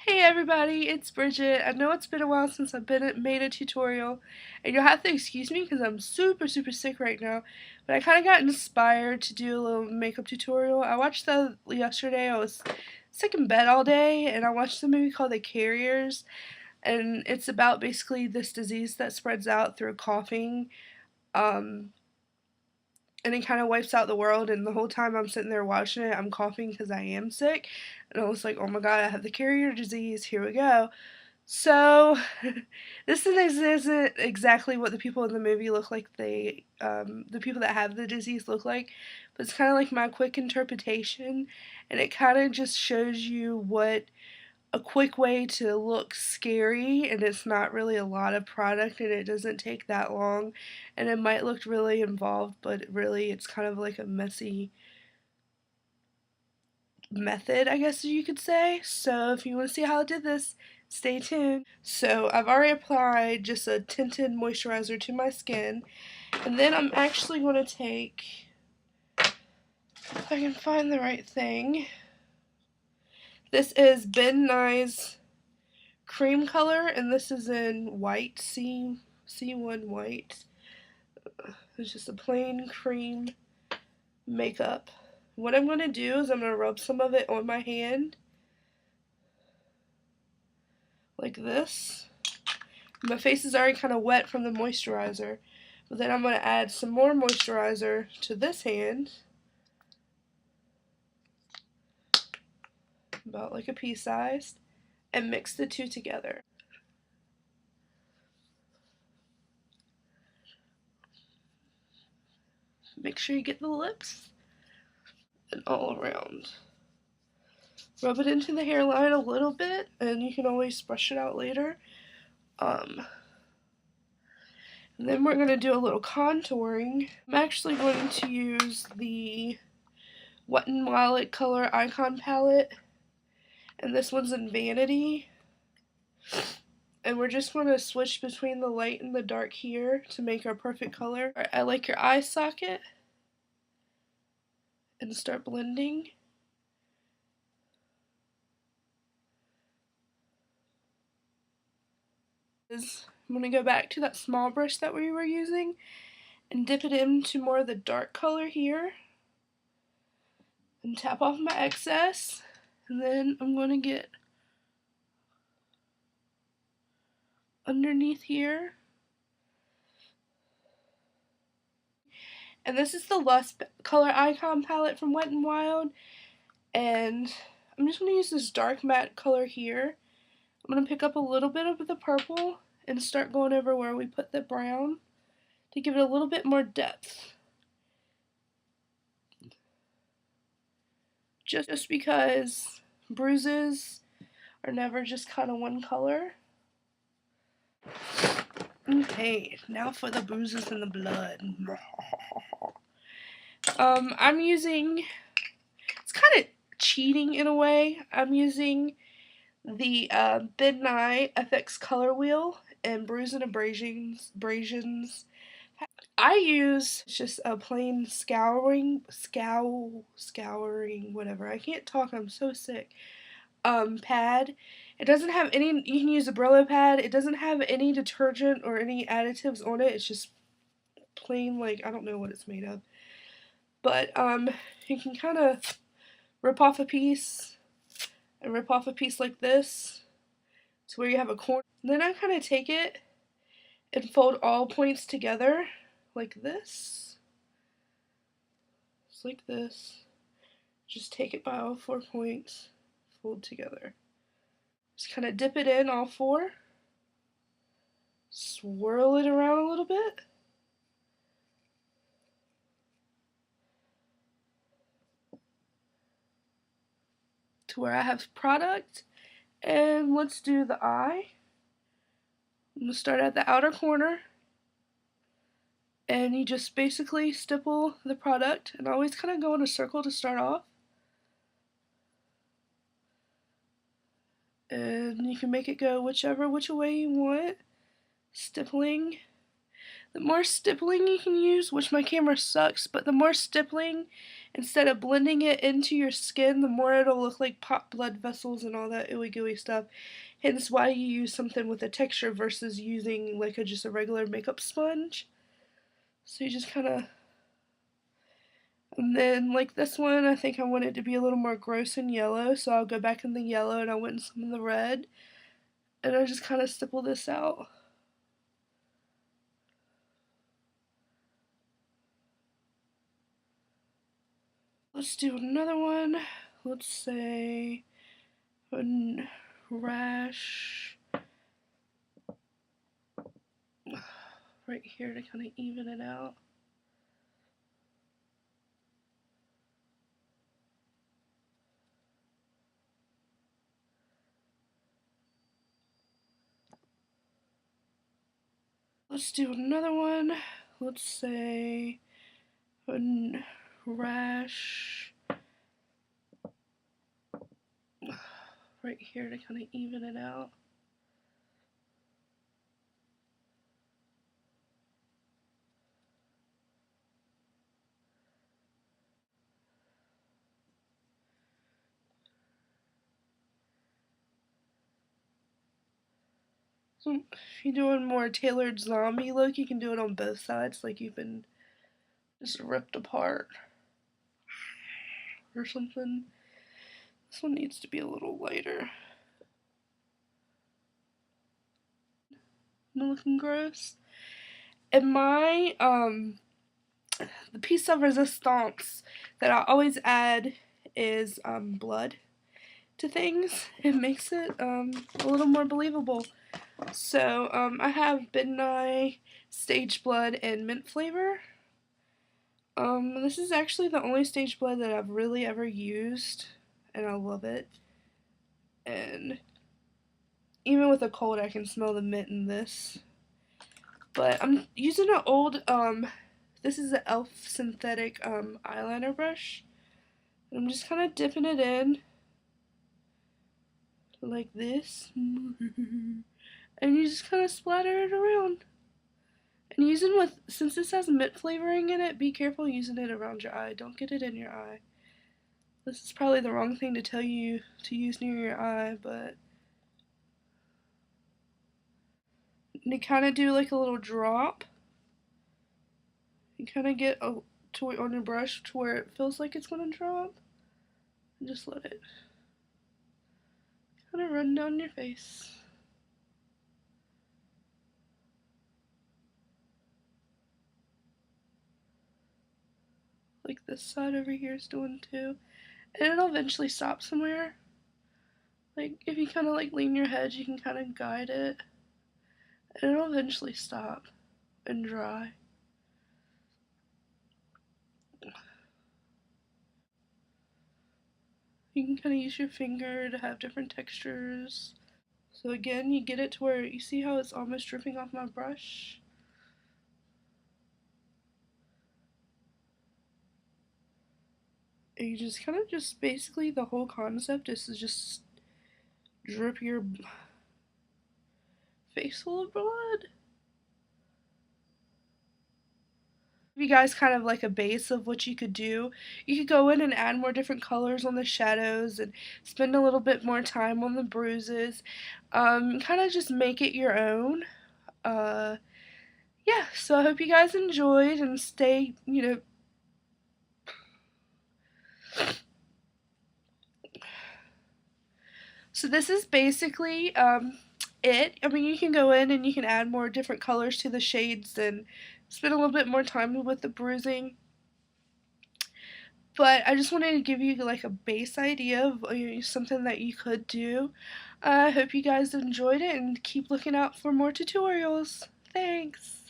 Hey everybody, it's Bridget. I know it's been a while since made a tutorial, and you'll have to excuse me because I'm super sick right now, but I kind of got inspired to do a little makeup tutorial. I watched that yesterday. I was sick in bed all day, and I watched a movie called The Carriers, and it's about basically this disease that spreads out through coughing, um, and it kind of wipes out the world. And the whole time I'm sitting there watching it, I'm coughing because I am sick, and I was like, oh my god, I have the carrier disease, here we go. So, this isn't exactly what the people in the movie look like. The people that have the disease look like, but it's kind of like my quick interpretation, and it kind of just shows you what a quick way to look scary, and it's not really a lot of product, and it doesn't take that long, and it might look really involved, but really it's kind of like a messy method, I guess you could say. So if you want to see how I did this, stay tuned. So I've already applied just a tinted moisturizer to my skin, and then I'm actually going to take, if I can find the right thing, this is Ben Nye's cream color, and this is in white, C1 white. It's just a plain cream makeup. What I'm going to do is I'm going to rub some of it on my hand like this. My face is already kind of wet from the moisturizer, but then I'm going to add some more moisturizer to this hand, about like a pea sized, and mix the two together. Make sure you get the lips and all around. Rub it into the hairline a little bit, and you can always brush it out later. And then we're going to do a little contouring. I'm actually going to use the Wet n Wild color icon palette, and this one's in Vanity. And we're just going to switch between the light and the dark here to make our perfect color. Right, I like your eye socket, and start blending. I'm going to go back to that small brush that we were using and dip it into more of the dark color here and tap off my excess, and then I'm going to get underneath here. And this is the Lust color icon palette from Wet n Wild, and I'm just going to use this dark matte color here. I'm going to pick up a little bit of the purple and start going over where we put the brown to give it a little bit more depth. Just because bruises are never just kind of one color. Okay, now for the bruises and the blood. I'm using, it's kind of cheating in a way. I'm using the Ben Nye FX Color Wheel and Bruise and Abrasions. I use just a plain scouring, whatever. I can't talk, I'm so sick. Pad. It doesn't have any, you can use a Brillo pad. It doesn't have any detergent or any additives on it. It's just plain, like, I don't know what it's made of. But, you can kind of rip off a piece and rip off a piece like this to where you have a corner. Then I kind of take it and fold all points together like this. Just like this. Just take it by all 4 points, fold together. Just kind of dip it in all 4. Swirl it around a little bit. To where I have product. And let's do the eye. I'm going to start at the outer corner. And you just basically stipple the product, and always kind of go in a circle to start off. And you can make it go which way you want. Stippling. The more stippling you can use, which my camera sucks, but the more stippling instead of blending it into your skin, the more it'll look like popped blood vessels and all that ooey gooey stuff. Hence why you use something with a texture versus using like just a regular makeup sponge. So you just kind of, and then like this one, I think I want it to be a little more gross and yellow, so I'll go back in the yellow and I went in some of the red, and I just kind of stipple this out. Let's do another one. Let's say a rash right here to kind of even it out. Let's do another one. Let's say a rash right here to kind of even it out. So if you're doing more tailored zombie look, you can do it on both sides, like you've been just ripped apart or something. This one needs to be a little lighter. Am I looking gross? And my the piece of resistance that I always add is blood to things. It makes it a little more believable. So I have Midnight Stage Blood and mint flavor. This is actually the only stage blood that I've really ever used, and I love it. And even with a cold, I can smell the mint in this. But I'm using an old, this is an e.l.f. synthetic eyeliner brush. And I'm just kind of dipping it in like this. And you just kind of splatter it around. And using with, since this has mint flavoring in it, be careful using it around your eye. Don't get it in your eye. This is probably the wrong thing to tell you to use near your eye, but you kind of do like a little drop. You kind of get on your brush to where it feels like it's going to drop. And just let it kind of run down your face. Like this side over here is doing too. And it'll eventually stop somewhere. Like if you kind of like lean your head, you can kind of guide it. And it'll eventually stop and dry. You can kind of use your finger to have different textures. So again, you get it to where you see how it's almost dripping off my brush. And you just kind of just basically the whole concept is to just drip your face full of blood. You guys kind of like a base of what you could do. You could go in and add more different colors on the shadows and spend a little bit more time on the bruises. Kind of just make it your own. Yeah, so I hope you guys enjoyed and stay, So this is basically it. I mean, you can go in and you can add more different colors to the shades and spend a little bit more time with the bruising. But I just wanted to give you like a base idea of something that you could do. I hope you guys enjoyed it and keep looking out for more tutorials. Thanks!